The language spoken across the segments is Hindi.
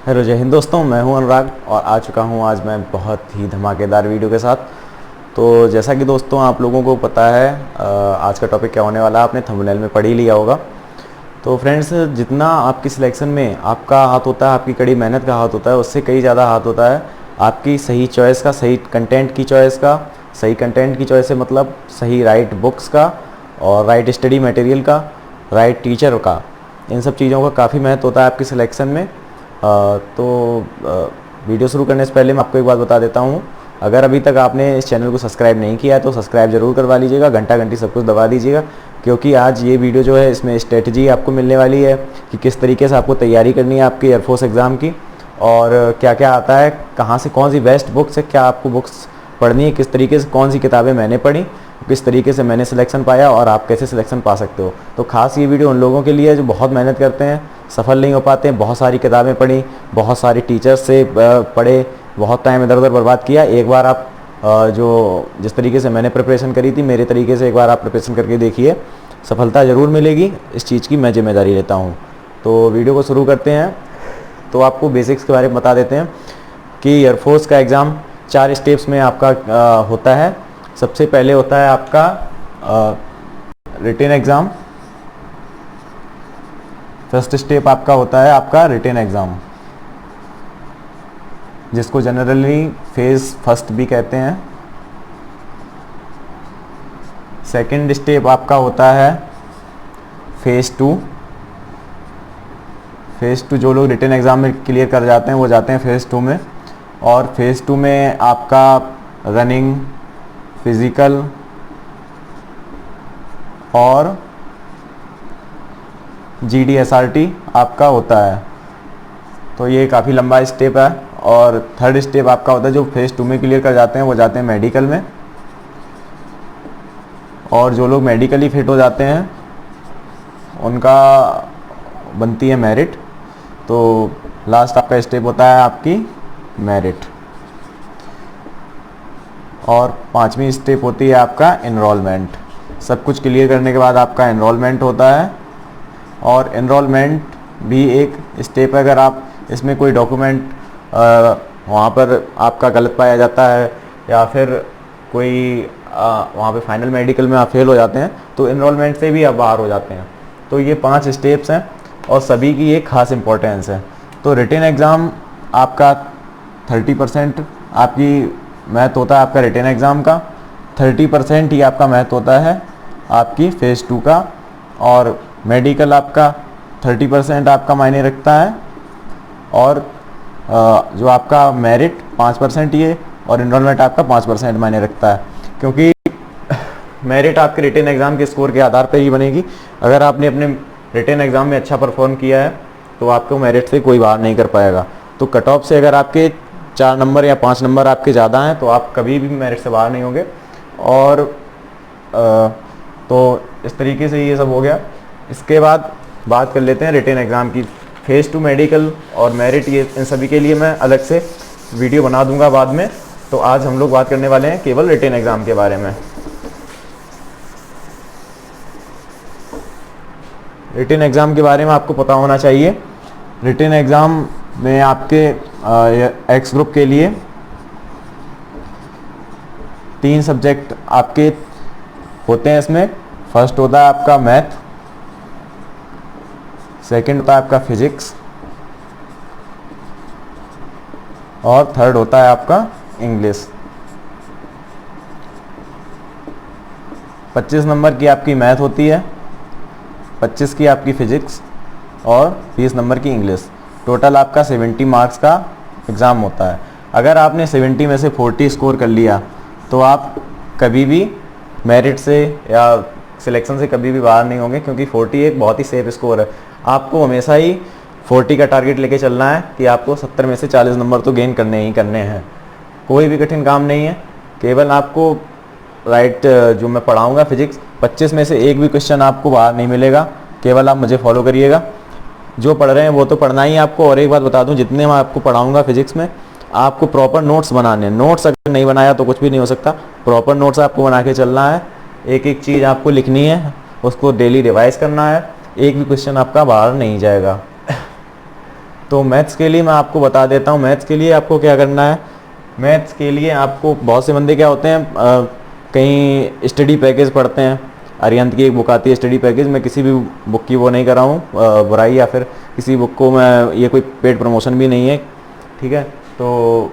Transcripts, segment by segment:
हेलो जय हिंद दोस्तों, मैं हूं अनुराग और आ चुका हूं आज मैं बहुत ही धमाकेदार वीडियो के साथ। तो जैसा कि दोस्तों आप लोगों को पता है आज का टॉपिक क्या होने वाला है, आपने थंबनेल में पढ़ ही लिया होगा। तो फ्रेंड्स, जितना आपकी सिलेक्शन में आपका हाथ होता है, आपकी कड़ी मेहनत का हाथ होता है, उससे कई ज़्यादा हाथ होता है आपकी सही चॉइस का, सही कंटेंट की चॉइस का। सही कंटेंट की चॉइस से मतलब सही राइट बुक्स का और राइट स्टडी मटेरियल का, राइट टीचर का। इन सब चीज़ों का काफ़ी महत्व होता है आपकी सिलेक्शन में। वीडियो शुरू करने से पहले मैं आपको एक बात बता देता हूँ। अगर अभी तक आपने इस चैनल को सब्सक्राइब नहीं किया है तो सब्सक्राइब जरूर करवा लीजिएगा, घंटा घंटी सब कुछ दबा दीजिएगा, क्योंकि आज ये वीडियो जो है इसमें स्ट्रेटजी आपको मिलने वाली है कि किस तरीके से आपको तैयारी करनी है आपकी एयरफोर्स एग्ज़ाम की, और क्या क्या आता है, कहाँ से कौन सी बेस्ट बुक्स है, क्या आपको बुक्स पढ़नी है, किस तरीके से कौन सी किताबें मैंने पढ़ी, किस तरीके से मैंने सिलेक्शन पाया और आप कैसे सिलेक्शन पा सकते हो। तो खास ये वीडियो उन लोगों के लिए है जो बहुत मेहनत करते हैं, सफल नहीं हो पाते हैं, बहुत सारी किताबें पढ़ी, बहुत सारी टीचर्स से पढ़े, बहुत टाइम इधर उधर बर्बाद किया। एक बार आप जो जिस तरीके से मैंने प्रिपरेशन करी थी, मेरे तरीके से एक बार आप प्रिपरेशन करके देखिए, सफलता ज़रूर मिलेगी। इस चीज़ की मैं जिम्मेदारी लेता हूँ। तो वीडियो को शुरू करते हैं। तो आपको बेसिक्स के बारे में बता देते हैं कि एयरफोर्स का एग्ज़ाम 4 स्टेप्स में आपका होता है। सबसे पहले होता है आपका रिटन एग्ज़ाम। फर्स्ट स्टेप आपका होता है आपका रिटन एग्ज़ाम, जिसको जनरली फेज़ फर्स्ट भी कहते हैं। सेकंड स्टेप आपका होता है फेज़ 2। फेज़ 2 जो लोग रिटन एग्ज़ाम में क्लियर कर जाते हैं वो जाते हैं फेज़ 2 में। और फेज़ 2 में आपका रनिंग, फिज़िकल और GD/SRT आपका होता है। तो ये काफ़ी लंबा स्टेप है। और थर्ड स्टेप आपका होता है जो फेज़ 2 में क्लियर कर जाते हैं वो जाते हैं मेडिकल में। और जो लोग मेडिकली फिट हो जाते हैं उनका बनती है मेरिट। तो लास्ट आपका स्टेप होता है आपकी मेरिट। और 5वीं स्टेप होती है आपका एनरोलमेंट। सब कुछ क्लियर करने के बाद आपका एनरोलमेंट होता है। और एनरोलमेंट भी एक स्टेप है। अगर आप इसमें कोई डॉक्यूमेंट वहाँ पर आपका गलत पाया जाता है या फिर कोई वहाँ पे फाइनल मेडिकल में आप फेल हो जाते हैं तो एनरोलमेंट से भी आप बाहर हो जाते हैं। तो ये 5 स्टेप्स हैं और सभी की एक खास इम्पोर्टेंस है। तो रिटन एग्ज़ाम आपका 30% आपकी महत्व होता है आपका रिटन एग्ज़ाम का, 30% ही आपका महत्व होता है आपकी फेज़ 2 का। और मेडिकल आपका 30% आपका मायने रखता है। और जो आपका मेरिट 5% ये और एनरोलमेंट आपका 5% मायने रखता है, क्योंकि मेरिट आपके रिटन एग्ज़ाम के स्कोर के आधार पर ही बनेगी। अगर आपने अपने रिटन एग्ज़ाम में अच्छा परफॉर्म किया है तो आपको मेरिट से कोई बाहर नहीं कर पाएगा। तो कट ऑफ से अगर आपके 4 नंबर या 5 नंबर आपके ज़्यादा हैं तो आप कभी भी मेरिट से बाहर नहीं होंगे। और तो इस तरीके से ये सब हो गया। इसके बाद बात कर लेते हैं रिटन एग्ज़ाम की। फेज़ 2 मेडिकल और मेरिट, ये इन सभी के लिए मैं अलग से वीडियो बना दूंगा बाद में। तो आज हम लोग बात करने वाले हैं केवल रिटन एग्ज़ाम के बारे में। रिटन एग्ज़ाम के बारे में आपको पता होना चाहिए। रिटन एग्ज़ाम में आपके एक्स ग्रुप के लिए 3 सब्जेक्ट आपके होते हैं इसमें। फर्स्ट होता है आपका मैथ, सेकंड होता है आपका फिजिक्स और थर्ड होता है आपका इंग्लिश। 25 नंबर की आपकी मैथ होती है, 25 की आपकी फिजिक्स और 20 नंबर की इंग्लिश। टोटल आपका 70 मार्क्स का एग्ज़ाम होता है। अगर आपने 70 में से 40 स्कोर कर लिया तो आप कभी भी मेरिट से या सिलेक्शन से कभी भी बाहर नहीं होंगे, क्योंकि 40 एक बहुत ही सेफ स्कोर है। आपको हमेशा ही 40 का टारगेट लेके चलना है कि आपको 70 में से 40 नंबर तो गेन करने ही करने हैं। कोई भी कठिन काम नहीं है, केवल आपको राइट जो मैं पढ़ाऊँगा फिजिक्स, 25 में से एक भी क्वेश्चन आपको बाहर नहीं मिलेगा। केवल आप मुझे फॉलो करिएगा, जो पढ़ रहे हैं वो तो पढ़ना ही है आपको। और एक बात बता दूं, जितने मैं आपको पढ़ाऊंगा फिजिक्स में, आपको प्रॉपर नोट्स बनाने हैं। नोट्स अगर नहीं बनाया तो कुछ भी नहीं हो सकता। प्रॉपर नोट्स आपको बना के चलना है। एक एक चीज़ आपको लिखनी है, उसको डेली रिवाइज करना है। एक भी क्वेश्चन आपका बाहर नहीं जाएगा। तो मैथ्स के लिए मैं आपको बता देता हूँ, मैथ्स के लिए आपको क्या करना है। मैथ्स के लिए आपको बहुत से बंदे क्या होते हैं, कहीं स्टडी पैकेज पढ़ते हैं। अरिहंत की एक बुक आती है स्टडी पैकेज, मैं किसी भी बुक की वो नहीं कर रहा हूँ बुराई, या फिर किसी बुक को मैं, ये कोई पेड प्रमोशन भी नहीं है, ठीक है। तो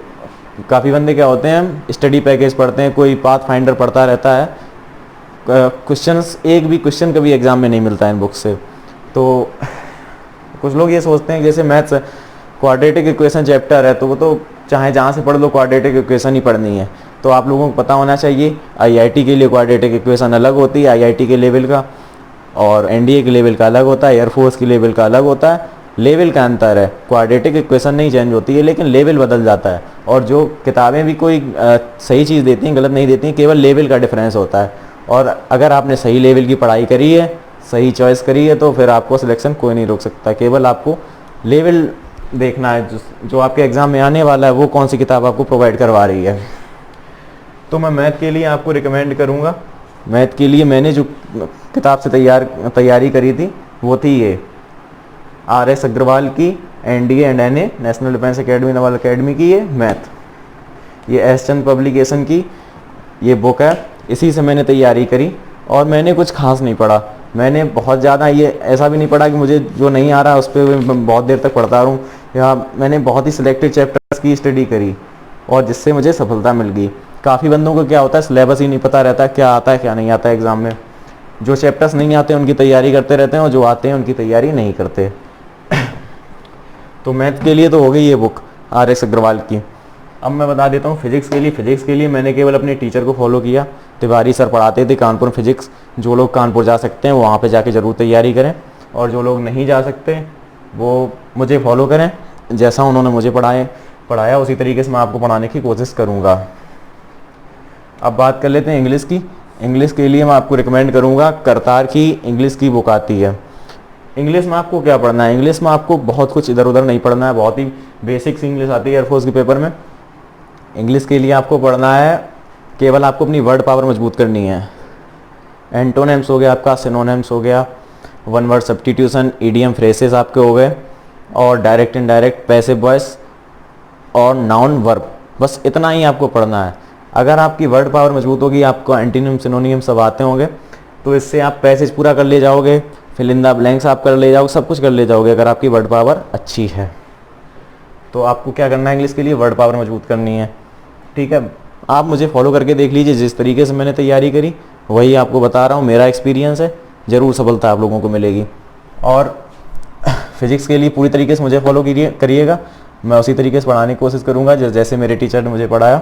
काफ़ी बंदे क्या होते हैं स्टडी पैकेज पढ़ते हैं, कोई पाथ फाइंडर पढ़ता रहता है, क्वेश्चंस, एक भी क्वेश्चन कभी एग्जाम में नहीं मिलता है इन बुक से। तो कुछ लोग ये सोचते हैं जैसे मैथ्स क्वाड्रेटिक इक्वेशन चैप्टर है तो वो तो चाहे जहाँ से पढ़ लो क्वाड्रेटिक इक्वेशन ही पढ़नी है। तो आप लोगों को पता होना चाहिए आईआईटी के लिए क्वाड्रेटिक इक्वेशन अलग होती है आईआईटी के लेवल का, और एनडीए के लेवल का अलग होता है, एयरफोर्स के लेवल का अलग होता है। लेवल का अंतर है, क्वाड्रेटिक इक्वेशन नहीं चेंज होती है लेकिन लेवल बदल जाता है। और जो किताबें भी कोई सही चीज़ देती हैं, गलत नहीं देती हैं, केवल लेवल का डिफरेंस होता है। और अगर आपने सही लेवल की पढ़ाई करी है, सही चॉइस करी है, तो फिर आपको सिलेक्शन कोई नहीं रोक सकता। केवल आपको लेवल देखना है, जो आपके एग्ज़ाम में आने वाला है वो कौन सी किताब आपको प्रोवाइड करवा रही है। तो मैं मैथ के लिए आपको रिकमेंड करूँगा, मैथ के लिए मैंने जो किताब से तैयारी करी थी वो थी ये RS अग्रवाल की NDA and NA national defence academy Naval academy की ये मैथ, ये एस चंद पब्लिकेशन की ये बुक है। इसी से मैंने तैयारी करी और मैंने कुछ खास नहीं पढ़ा, मैंने बहुत ज़्यादा ये ऐसा भी नहीं पढ़ा कि मुझे जो नहीं आ रहा उस पर मैं बहुत देर तक पढ़ता रहूँ, या मैंने बहुत ही सिलेक्टेड चैप्टर्स की स्टडी करी और जिससे मुझे सफलता मिल गई। काफ़ी बंदों को क्या होता है सिलेबस ही नहीं पता रहता क्या आता है क्या नहीं आता है एग्ज़ाम में, जो चैप्टर्स नहीं आते उनकी तैयारी करते रहते हैं और जो आते हैं उनकी तैयारी नहीं करते। तो मैथ के लिए तो हो गई ये बुक RS अग्रवाल की। अब मैं बता देता हूँ फिजिक्स के लिए। फिजिक्स के लिए मैंने केवल अपने टीचर को फॉलो किया, तिवारी सर पढ़ाते थे कानपुर फिजिक्स। जो लोग कानपुर जा सकते हैं वो वहाँ पे जाके ज़रूर तैयारी करें, और जो लोग नहीं जा सकते वो मुझे फॉलो करें, जैसा उन्होंने मुझे पढ़ाया उसी तरीके से मैं आपको पढ़ाने की कोशिश करूँगा। अब बात कर लेते हैं इंग्लिश की। इंग्लिश के लिए मैं आपको रिकमेंड करूँगा करतार की इंग्लिश की बुक आती है। इंग्लिश में आपको क्या पढ़ना है, इंग्लिश में आपको बहुत कुछ इधर उधर नहीं पढ़ना है, बहुत ही बेसिक्स इंग्लिश आती है एयरफोर्स के पेपर में। इंग्लिश के लिए आपको पढ़ना है, केवल आपको अपनी वर्ड पावर मजबूत करनी है। एंटोनिम्स हो गया आपका, सिनोनिम्स हो गया, one word substitution, idiom phrases आपके हो गए, और डायरेक्ट इनडायरेक्ट, पैसिव वॉइस और नाउन वर्ब, बस इतना ही आपको पढ़ना है। अगर आपकी वर्ड पावर मजबूत होगी, आपको एंटीनियम सिनोनियम सब आते होंगे, तो इससे आप पैसेज पूरा कर ले जाओगे, फिल इन द ब्लैंक्स आप कर ले जाओगे, सब कुछ कर ले जाओगे अगर आपकी वर्ड पावर अच्छी है। तो आपको क्या करना है इंग्लिश के लिए, वर्ड पावर मजबूत करनी है, ठीक है। आप मुझे फॉलो करके देख लीजिए, जिस तरीके से मैंने तैयारी करी वही आपको बता रहा हूँ, मेरा एक्सपीरियंस है, ज़रूर सफलता आप लोगों को मिलेगी। और फिजिक्स के लिए पूरी तरीके से मुझे फॉलो करिएगा, मैं उसी तरीके से पढ़ाने की कोशिश करूँगा जैसे मेरे टीचर ने मुझे पढ़ाया।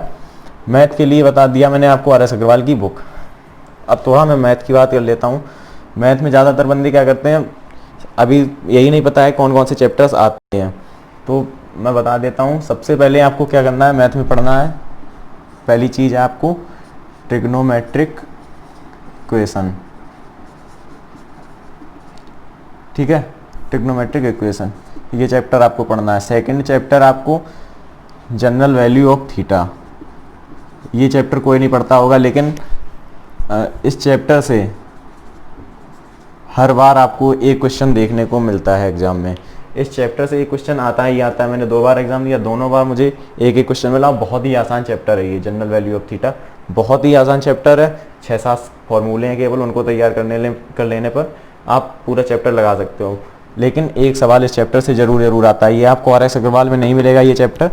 मैथ के लिए बता दिया मैंने आपको RS अग्रवाल की बुक। अब थोड़ा मैं मैथ की बात कर लेता हूँ। मैथ में ज़्यादातर बंदे क्या करते हैं, अभी यही नहीं पता है कौन कौन से चैप्टर्स आते हैं, तो मैं बता देता हूँ। सबसे पहले आपको क्या करना है, मैथ में पढ़ना है, पहली चीज़ है आपको ट्रिग्नोमेट्रिक इक्वेशन, ठीक है, ट्रिग्नोमेट्रिक इक्वेशन, ये चैप्टर आपको पढ़ना है। सेकंड चैप्टर आपको जनरल वैल्यू ऑफ थीटा, ये चैप्टर कोई नहीं पढ़ता होगा, लेकिन इस चैप्टर से हर बार आपको एक क्वेश्चन देखने को मिलता है एग्जाम में। इस चैप्टर से एक क्वेश्चन आता ही आता है, मैंने 2 बार एग्जाम दिया, दोनों बार मुझे एक एक क्वेश्चन मिला। बहुत ही आसान चैप्टर है ये जनरल वैल्यू ऑफ थीटा, बहुत ही आसान चैप्टर है। 6-7 फॉर्मूले हैं केवल, उनको तैयार कर लेने पर आप पूरा चैप्टर लगा सकते हो। लेकिन एक सवाल इस चैप्टर से जरूर आता है, ये आपको RS अग्रवाल में नहीं मिलेगा ये चैप्टर,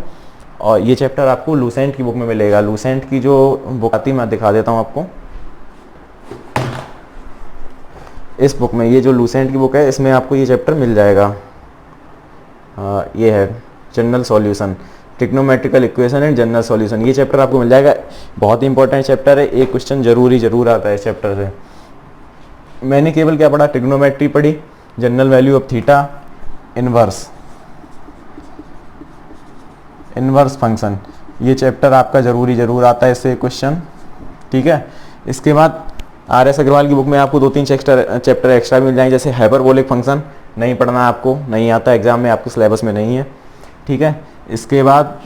और ये चैप्टर आपको लूसेंट की बुक में मिलेगा। लूसेंट की जो बुक आती है मैं दिखा देता हूँ आपको, इस बुक में, ये जो लूसेंट की बुक है इसमें आपको ये चैप्टर मिल जाएगा। ये है general solution, trigonometrical equation and general solution, ये चैप्टर आपको मिल जाएगा। बहुत ही इंपॉर्टेंट चैप्टर है, एक क्वेश्चन जरूर आता है इस चैप्टर से। मैंने केवल क्या पढ़ा, ट्रिग्नोमेट्री पढ़ी, general value of theta, inverse function, ये चैप्टर आपका जरूर आता है इससे क्वेश्चन, ठीक है। इसके बाद RS अग्रवाल की बुक में आपको 2-3 चैप्टर एक्स्ट्रा मिल जाएंगे, जैसे हाइपरबोलिक फंक्शन नहीं पढ़ना आपको, नहीं आता एग्जाम में, आपके सिलेबस में नहीं है, ठीक है। इसके बाद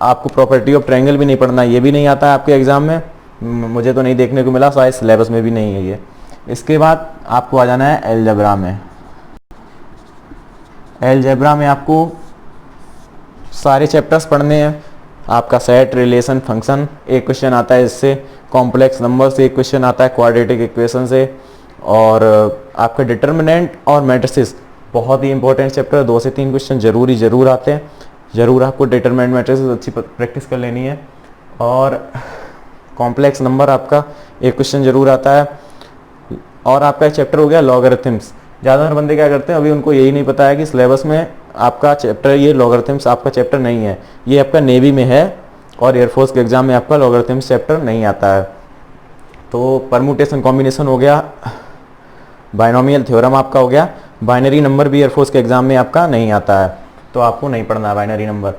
आपको प्रॉपर्टी ऑफ ट्रायंगल भी नहीं पढ़ना, ये भी नहीं आता है आपके एग्जाम में, मुझे तो नहीं देखने को मिला, शायद सिलेबस में भी नहीं है ये। इसके बाद आपको आ जाना है एलजेब्रा में। एलजेब्रा में आपको सारे चैप्टर्स पढ़ने हैं। आपका सेट, रिलेशन, फंक्शन एक क्वेश्चन आता है इससे, कॉम्प्लेक्स नंबर से एक क्वेश्चन आता है, क्वाड्रेटिक इक्वेशन से, और आपका डिटर्मिनेंट और मैट्रिसेस बहुत ही इंपॉर्टेंट चैप्टर, 2 से 3 क्वेश्चन जरूर आते हैं। ज़रूर आपको डिटर्मिनेंट मैट्रिसेस अच्छी प्रैक्टिस कर लेनी है। और कॉम्प्लेक्स नंबर आपका एक क्वेश्चन जरूर आता है। और आपका चैप्टर हो गया लॉगरिथम्स। ज़्यादातर बंदे क्या करते हैं, अभी उनको यही नहीं पता है कि सिलेबस में आपका चैप्टर ये लॉगरिथम्स आपका चैप्टर नहीं है, ये आपका नेवी में है और एयरफोर्स के एग्जाम में आपका लॉगरिथम्स चैप्टर नहीं आता है। तो परमुटेशन कॉम्बिनेशन हो गया, बाइनोमियल थ्योरम आपका हो गया, बाइनरी नंबर भी एयरफोर्स के एग्जाम में आपका नहीं आता है, तो आपको नहीं पढ़ना है बाइनरी नंबर।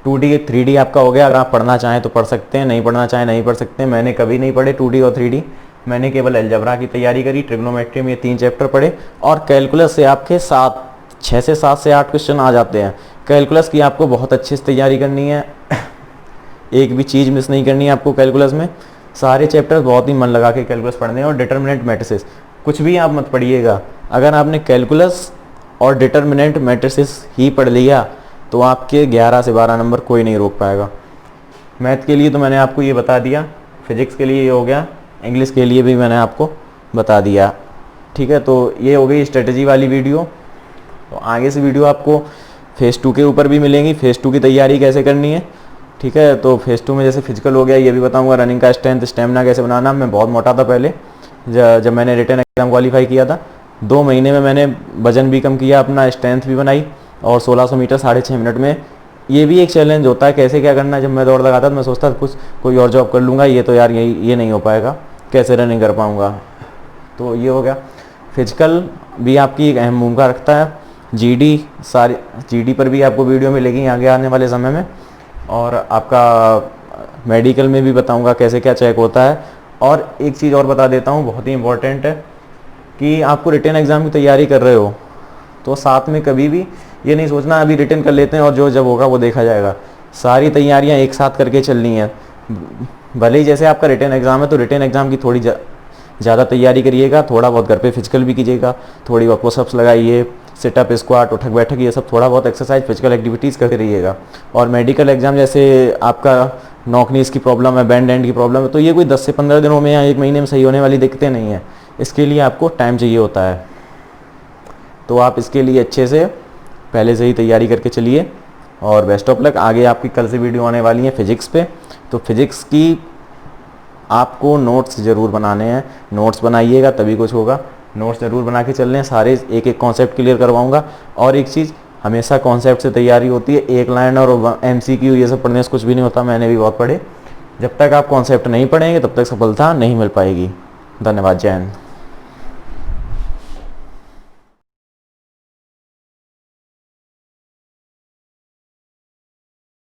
2D 3D आपका हो गया, अगर आप पढ़ना चाहें तो पढ़ सकते हैं, नहीं पढ़ना चाहें नहीं पढ़ सकते हैं। मैंने कभी नहीं पढ़े 2D और 3D, मैंने केवल अलजेब्रा की तैयारी करी, ट्रिग्नोमेट्री में ये 3 चैप्टर पढ़े, और कैलकुलस से आपके 6 से 7 से 8 क्वेश्चन आ जाते हैं। कैलकुलस की आपको बहुत अच्छे से तैयारी करनी है, एक भी चीज़ मिस नहीं करनी है आपको कैलकुलस में। सारे चैप्टर बहुत ही मन लगा के कैलकुलस पढ़ने हैं। और डिटर्मिनेंट मैट्रिसेस कुछ भी आप मत पढ़िएगा, अगर आपने कैलकुलस और डिटर्मिनेंट मैट्रिसेस ही पढ़ लिया तो आपके 11 से 12 नंबर कोई नहीं रोक पाएगा। मैथ के लिए तो मैंने आपको ये बता दिया, फिजिक्स के लिए ये हो गया, इंग्लिश के लिए भी मैंने आपको बता दिया। ठीक है, तो ये हो गई स्ट्रेटजी वाली वीडियो। तो आगे से वीडियो आपको फेज़ 2 के ऊपर भी मिलेंगी, फेज़ 2 की तैयारी कैसे करनी है। ठीक है, तो फेज़ 2 में जैसे फिजिकल हो गया, ये भी बताऊंगा, रनिंग का स्ट्रेंथ, स्टेमिना कैसे बनाना। मैं बहुत मोटा था पहले, जब मैंने रिटन एग्जाम क्वालिफाई किया था, 2 महीने में मैंने वजन भी कम किया, अपना स्ट्रेंथ भी बनाई, और 1600 मीटर 6.5 मिनट में। ये भी एक चैलेंज होता है, कैसे क्या करना है। जब मैं दौड़ लगाता था तो मैं सोचता था कुछ कोई और जॉब कर लूँगा, ये तो यार ये नहीं हो पाएगा, कैसे रनिंग कर पाऊँगा। तो ये हो गया। फिजिकल भी आपकी एक अहम भूमिका रखता है। जीडी पर भी आपको वीडियो मिलेगी आगे आने वाले समय में, और आपका मेडिकल में भी बताऊँगा कैसे क्या चेक होता है। और एक चीज़ और बता देता हूँ, बहुत ही इंपॉर्टेंट है, कि आपको रिटन एग्ज़ाम की तैयारी कर रहे हो तो साथ में कभी भी ये नहीं सोचना अभी रिटन कर लेते हैं और जो जब होगा वो देखा जाएगा। सारी तैयारियां एक साथ करके चलनी है। भले ही जैसे आपका रिटन एग्ज़ाम है तो रिटन एग्ज़ाम की थोड़ी ज़्यादा तैयारी करिएगा, थोड़ा बहुत घर पे फिजिकल भी कीजिएगा, थोड़ी बहुत पुशअप्स लगाइए, सिटअप, स्क्वाट, उठक बैठक, ये सब थोड़ा बहुत एक्सरसाइज, फिजिकल एक्टिविटीज़ करते रहिएगा। और मेडिकल एग्ज़ाम जैसे आपका नॉक नीज की प्रॉब्लम है, बैंड एंड की प्रॉब्लम है, तो ये कोई 10 से 15 दिनों में या 1 महीने में सही होने वाली दिक्कतें नहीं है। इसके लिए आपको टाइम चाहिए होता है, तो आप इसके लिए अच्छे से पहले से ही तैयारी करके चलिए। और बेस्ट ऑफ लक। आगे आपकी कल से वीडियो आने वाली है फिजिक्स पे, तो फिजिक्स की आपको नोट्स ज़रूर बनाने हैं, नोट्स बनाइएगा तभी कुछ होगा। नोट्स ज़रूर बना के चल रहे हैं, सारे एक एक कॉन्सेप्ट क्लियर करवाऊंगा। और एक चीज़, हमेशा कॉन्सेप्ट से तैयारी होती है, एक लाइन और MCQ ये सब पढ़ने से कुछ भी नहीं होता, मैंने भी बहुत पढ़े। जब तक आप कॉन्सेप्ट नहीं पढ़ेंगे तब तक सफलता नहीं मिल पाएगी। धन्यवाद, जय हिंद।